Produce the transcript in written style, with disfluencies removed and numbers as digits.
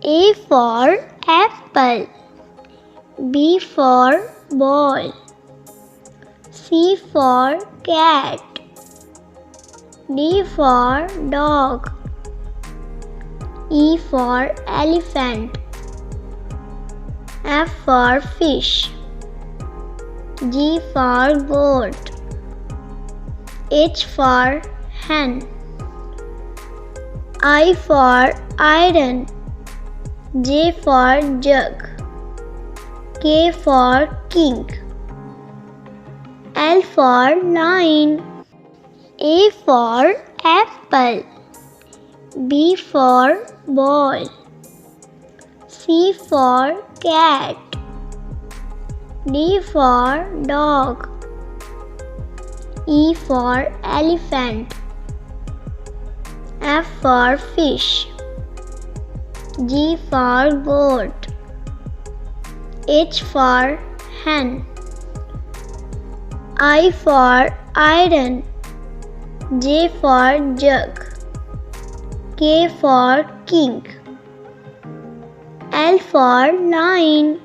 A for apple. B for ball. C for cat. D for dog. E for elephant. F for fish. G for goat. H for hen. I for iron. J for jug. K for king. L for lion. A for apple. B for ball. C for cat. D for dog. E for elephant. F for fish. G for goat. H for hen. I for iron. J for jug. K for king. L for lion.